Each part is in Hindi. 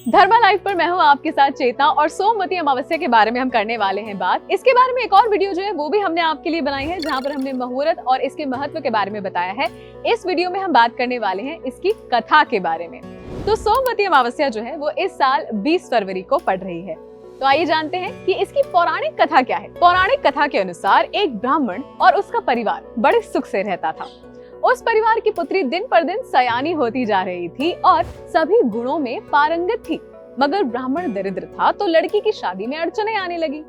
धर्मा लाइफ पर मैं हूँ आपके साथ चेतना और सोमवती अमावस्या के बारे में हम करने वाले हैं बात। इसके बारे में एक और वीडियो जो है वो भी हमने आपके लिए बनाई है, जहाँ पर हमने मुहूर्त और इसके महत्व के बारे में बताया है। इस वीडियो में हम बात करने वाले हैं इसकी कथा के बारे में। तो सोमवती अमावस्या जो है वो इस साल 20 फरवरी को पड़ रही है। तो आइए जानते हैं कि इसकी पौराणिक कथा क्या है। पौराणिक कथा के अनुसार एक ब्राह्मण और उसका परिवार बड़े सुख से रहता था। उस परिवार की पुत्री दिन पर दिन सयानी होती जा रही थी और सभी गुणों में पारंगत थी, मगर ब्राह्मण दरिद्र था तो लड़की की शादी में अड़चने आने लगी।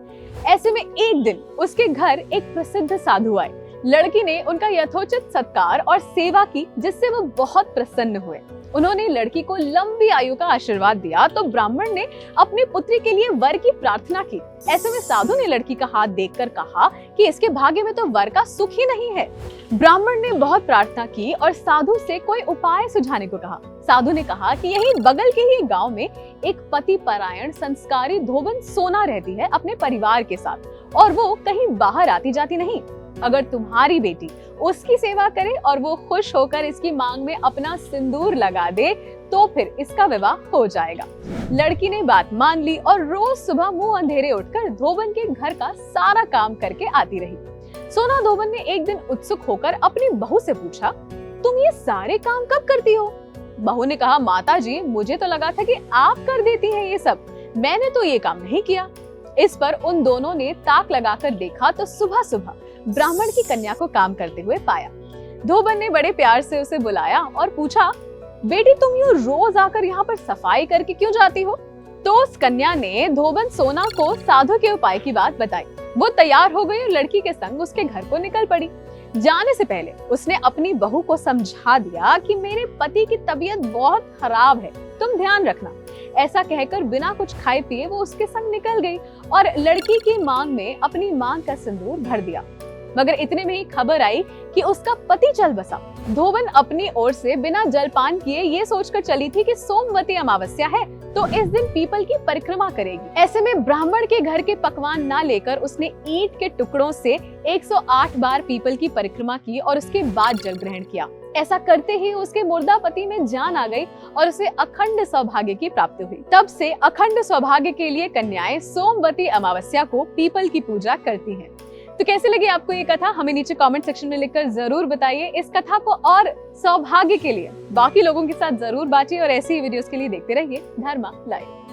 ऐसे में एक दिन उसके घर एक प्रसिद्ध साधु आए। लड़की ने उनका यथोचित सत्कार और सेवा की, जिससे वो बहुत प्रसन्न हुए। उन्होंने लड़की को लंबी आयु का आशीर्वाद दिया तो ब्राह्मण ने अपनी पुत्री के लिए वर की प्रार्थना की। ऐसे में साधु ने लड़की का हाथ देखकर कहा कि इसके भाग्य में तो वर का सुख ही नहीं है। ब्राह्मण ने बहुत प्रार्थना की और साधु से कोई उपाय सुझाने को कहा। साधु ने कहा कि यही बगल के ही गांव में एक पति परायण संस्कारी धोबन सोना रहती है अपने परिवार के साथ, और वो कहीं बाहर आती जाती नहीं। अगर तुम्हारी बेटी उसकी सेवा करे और वो खुश होकर इसकी मांग में अपना सिंदूर लगा दे तो फिर इसका विवाह हो जाएगा। लड़की ने बात मान ली और रोज सुबह मुंह अंधेरे उठकर धोबन के घर का सारा काम करके आती रही। सोना धोबन ने एक दिन उत्सुक होकर अपनी बहू से पूछा, तुम ये सारे काम कब करती हो? बहू ने कहा, माता जी, मुझे तो लगा था कि आप कर देती हैं ये सब, मैंने तो ये काम नहीं किया। इस पर उन दोनों ने ताक लगाकर देखा तो सुबह सुबह ब्राह्मण की कन्या को काम करते हुए पाया। धोबन ने बड़े प्यार से उसे बुलाया और पूछा, बेटी, तुम यूं रोज आकर यहाँ पर सफाई करके क्यों जाती हो? तो उस कन्या ने धोबन सोना को साधु के उपाय की बात बताई। वो तैयार हो गई और लड़की के संग उसके घर को निकल पड़ी। जाने से पहले उसने अपनी बहू को समझा दिया कि मेरे पति की तबीयत बहुत खराब है, तुम ध्यान रखना। ऐसा कहकर बिना कुछ खाए पिए वो उसके संग निकल गई और लड़की की मांग में अपनी मांग का सिंदूर भर दिया। मगर इतने में ही खबर आई कि उसका पति चल बसा। धोबन अपनी ओर से बिना जलपान किए ये सोचकर चली थी कि सोमवती अमावस्या है तो इस दिन पीपल की परिक्रमा करेगी। ऐसे में ब्राह्मण के घर के पकवान ना लेकर उसने ईंट के टुकड़ों से 108 बार पीपल की परिक्रमा की और उसके बाद जल ग्रहण किया। ऐसा करते ही उसके मुर्दा पति में जान आ गई और उसे अखंड सौभाग्य की प्राप्ति हुई। तब से अखंड सौभाग्य के लिए कन्याएं सोमवती अमावस्या को पीपल की पूजा करती हैं। तो कैसे लगी आपको ये कथा, हमें नीचे कमेंट सेक्शन में लिखकर जरूर बताइए। इस कथा को और सौभाग्य के लिए बाकी लोगों के साथ जरूर बांटिए और ऐसी वीडियोस के लिए देखते रहिए धर्मा लाइव।